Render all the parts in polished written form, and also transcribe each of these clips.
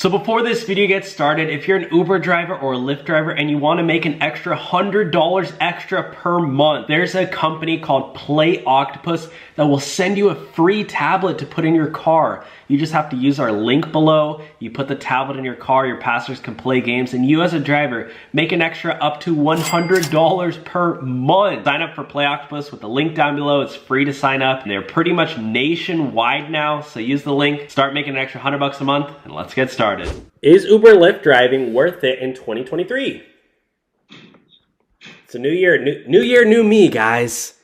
So before this video gets started, if you're an Uber driver or a Lyft driver and you want to make an extra $100 extra per month, there's a company called Play Octopus that will send you a free tablet to put in your car. You just have to use our link below. You put the tablet in your car, your passengers can play games, and you as a driver make an extra up to $100 per month. Sign up for Play Octopus with the link down below. It's free to sign up. They're pretty much nationwide now, so use the link, start making an extra $100 a month, and let's get started. Is Uber Lyft driving worth it in 2023? It's a new year, new year, new me, guys.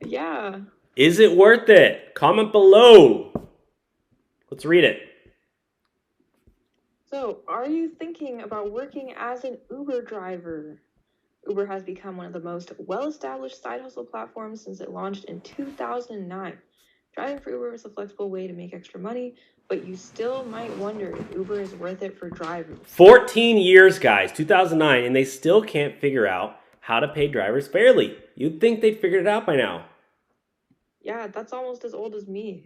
Yeah. Is it worth it? Comment below. Let's read it. So, are you thinking about working as an Uber driver? Uber has become one of the most well-established side hustle platforms since it launched in 2009. Driving for Uber is a flexible way to make extra money, but you still might wonder if Uber is worth it for drivers. 14 years, guys, 2009, and they still can't figure out how to pay drivers fairly. You'd think they'd figured it out by now. Yeah, that's almost as old as me.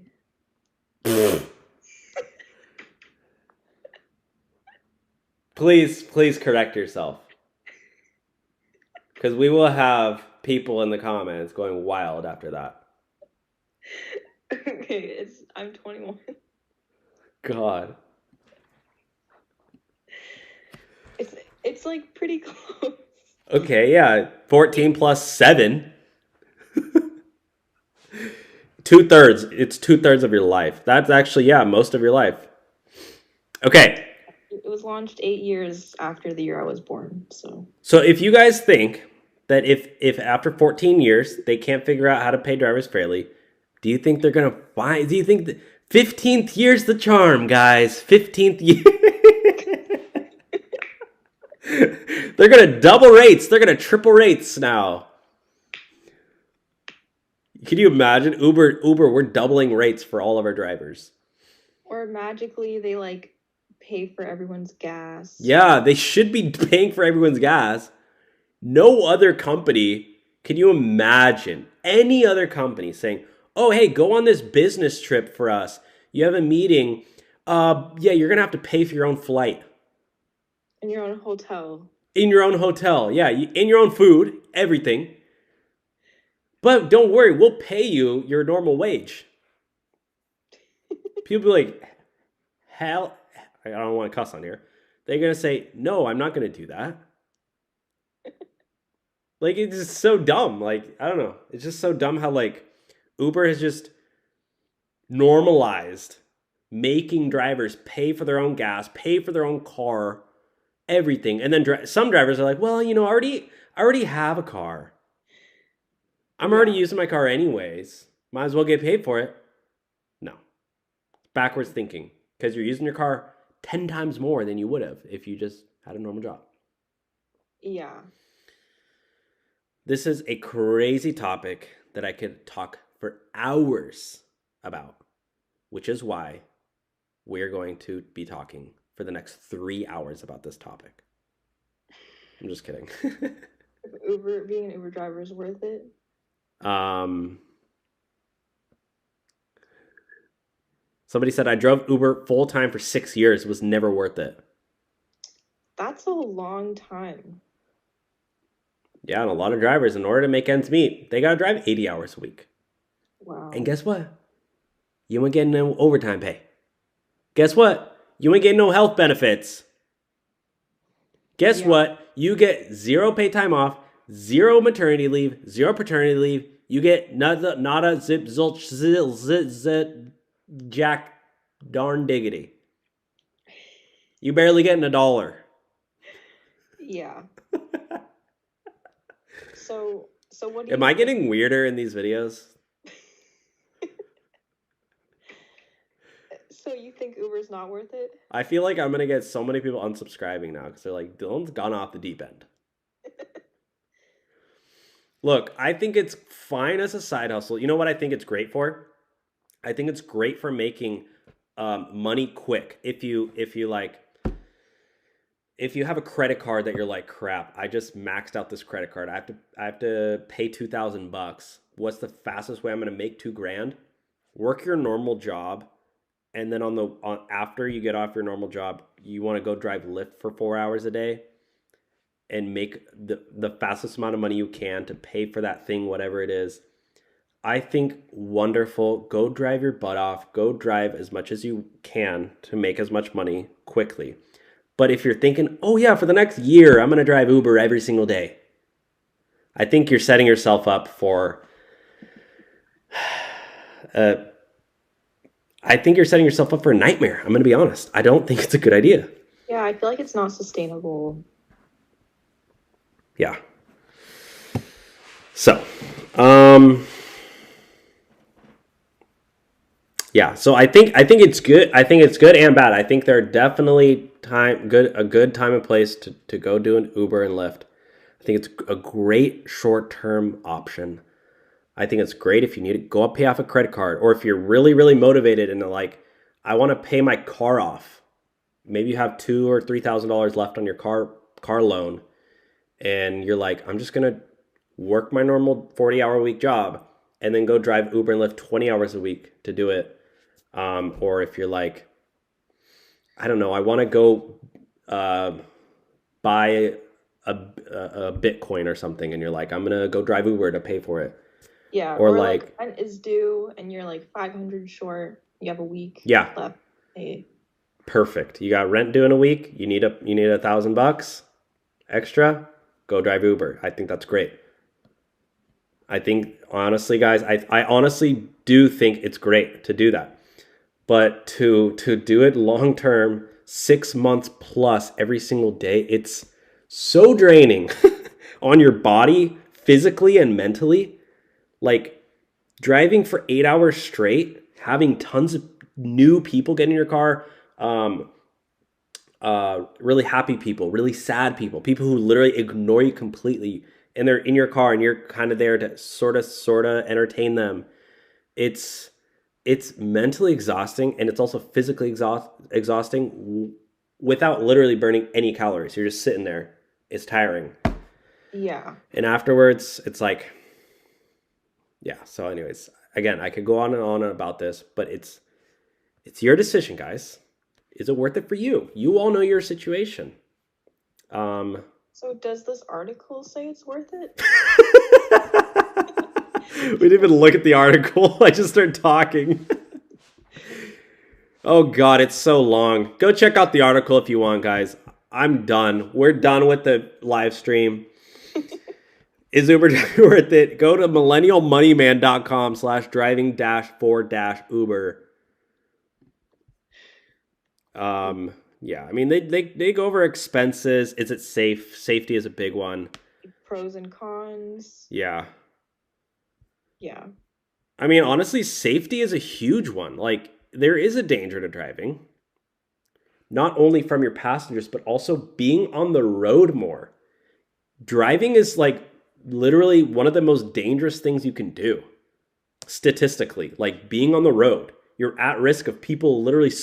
Please correct yourself. Because we will have people in the comments going wild after that. Okay, I'm 21. God. It's like pretty close. Okay, yeah. 14 plus 7. Two-thirds. It's two-thirds of your life. That's actually, yeah, most of your life. Okay. It was launched 8 years after the year I was born, so. So if you guys think that if after 14 years they can't figure out how to pay drivers fairly, do you think they're going to find, do you think the 15th year's the charm, guys? 15th year. They're going to double rates. They're going to triple rates now. Can you imagine? Uber, we're doubling rates for all of our drivers. Or magically they like pay for everyone's gas. Yeah, they should be paying for everyone's gas. No other company, can you imagine any other company saying, oh, hey, go on this business trip for us. You have a meeting. Yeah, you're going to have to pay for your own flight. In your own hotel. In your own hotel. Yeah, in your own food, everything. But don't worry, we'll pay you your normal wage. People be like, hell, I don't want to cuss on here. They're going to say, no, I'm not going to do that. Like, it's just so dumb. Like, I don't know. It's just so dumb how, like, Uber has just normalized making drivers pay for their own gas, pay for their own car, everything. And then some drivers are like, well, you know, I already have a car. I'm already using my car anyways. Might as well get paid for it. No. Backwards thinking. Because you're using your car 10 times more than you would have if you just had a normal job. Yeah. This is a crazy topic that I could talk for hours about, which is why we're going to be talking for the next 3 hours about this topic. I'm just kidding. If being an Uber driver is worth it? Somebody said I drove Uber full time for 6 years. It was never worth it. That's a long time. Yeah, and a lot of drivers, in order to make ends meet, they gotta drive 80 hours a week. Wow. And guess what? You ain't getting no overtime pay. Guess what? You ain't getting no health benefits. Guess what? You get 0 paid time off, 0 maternity leave, 0 paternity leave. You get nada zip zilch zit jack darn diggity. You barely getting $1. Yeah. So what do you Am I getting weirder in these videos? So you think Uber's not worth it? I feel like I'm going to get so many people unsubscribing now because they're like, Dylan's gone off the deep end. Look, I think it's fine as a side hustle. You know what I think it's great for? I think it's great for making money quick. If you have a credit card that you're like, crap, I just maxed out this credit card. I have to pay $2,000. What's the fastest way I'm going to make $2,000? Work your normal job and then after you get off your normal job, you want to go drive Lyft for 4 hours a day and make the fastest amount of money you can to pay for that thing, whatever it is. I think wonderful. Go drive your butt off. Go drive as much as you can to make as much money quickly. But if you're thinking, oh yeah, for the next year, I'm going to drive Uber every single day, I think you're setting yourself up for, I think you're setting yourself up for a nightmare. I'm going to be honest. I don't think it's a good idea. Yeah, I feel like it's not sustainable. Yeah. So, yeah. So I think it's good. I think it's good and bad. I think there are definitely a good time and place to go do an Uber and Lyft. I think it's a great short-term option. I think it's great if you need to go up, pay off a credit card, or if you're really, really motivated and like, I want to pay my car off. Maybe you have $2,000 or $3,000 left on your car loan, and you're like, I'm just gonna work my normal 40-hour-a-week job and then go drive Uber and Lyft 20 hours a week to do it. Or if you're like, I don't know, I want to go buy a Bitcoin or something, and you're like, I'm gonna go drive Uber to pay for it. Yeah, or like rent is due and you're like 500 short. You have a week left. Hey. Perfect. You got rent due in a week. You need $1,000 extra. Go drive Uber. I think that's great. I think honestly, guys, I honestly do think it's great to do that. But to do it long term, 6 months plus every single day, it's so draining on your body, physically and mentally. Like driving for 8 hours straight, having tons of new people get in your car, really happy people, really sad people, people who literally ignore you completely, and they're in your car and you're kind of there to sort of entertain them. It's mentally exhausting, and it's also physically exhausting without literally burning any calories. You're just sitting there. It's tiring. Yeah. And afterwards, it's like, yeah. So anyways, again, I could go on and on about this, but it's your decision, guys. Is it worth it for you? You all know your situation. So does this article say it's worth it? We didn't even look at the article. I just started talking. Oh God, it's so long. Go check out the article if you want, guys. I'm done. We're done with the live stream. Is Uber worth it? Go to millennialmoneyman.com/driving-for-Uber. Yeah, I mean, they go over expenses. Is it safe? Safety is a big one. Pros and cons. Yeah. Yeah. I mean, honestly, safety is a huge one. Like, there is a danger to driving. Not only from your passengers, but also being on the road more. Driving is like literally one of the most dangerous things you can do. Statistically, like being on the road, you're at risk of people literally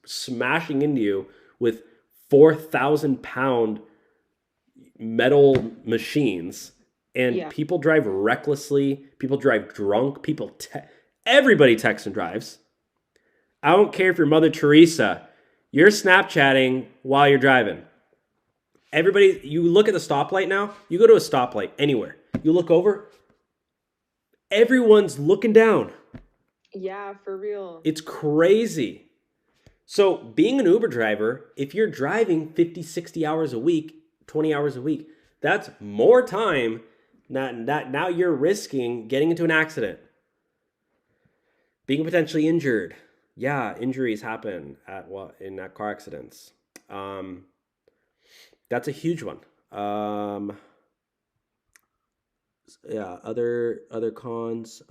smashing into you with 4,000-pound metal machines. And people drive recklessly. People drive drunk. Everybody texts and drives. I don't care if you're Mother Teresa. You're Snapchatting while you're driving. Everybody, you look at the stoplight now. You go to a stoplight anywhere. You look over. Everyone's looking down. Yeah, for real. It's crazy. So being an Uber driver, if you're driving 50, 60 hours a week, 20 hours a week, that's more time that now you're risking getting into an accident. Being potentially injured. Yeah, injuries happen in car accidents. That's a huge one. Yeah, other cons.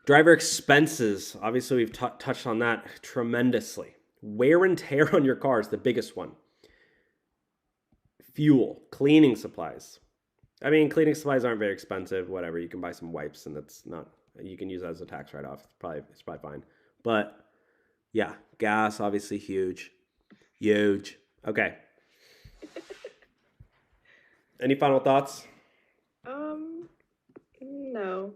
Driver expenses. Obviously, we've touched on that tremendously. Wear and tear on your car is the biggest one. Fuel, cleaning supplies. I mean, cleaning supplies aren't very expensive. Whatever, you can buy some wipes, and that's not. You can use that as a tax write-off. It's probably fine. But yeah, gas obviously huge. Okay. Any final thoughts? No.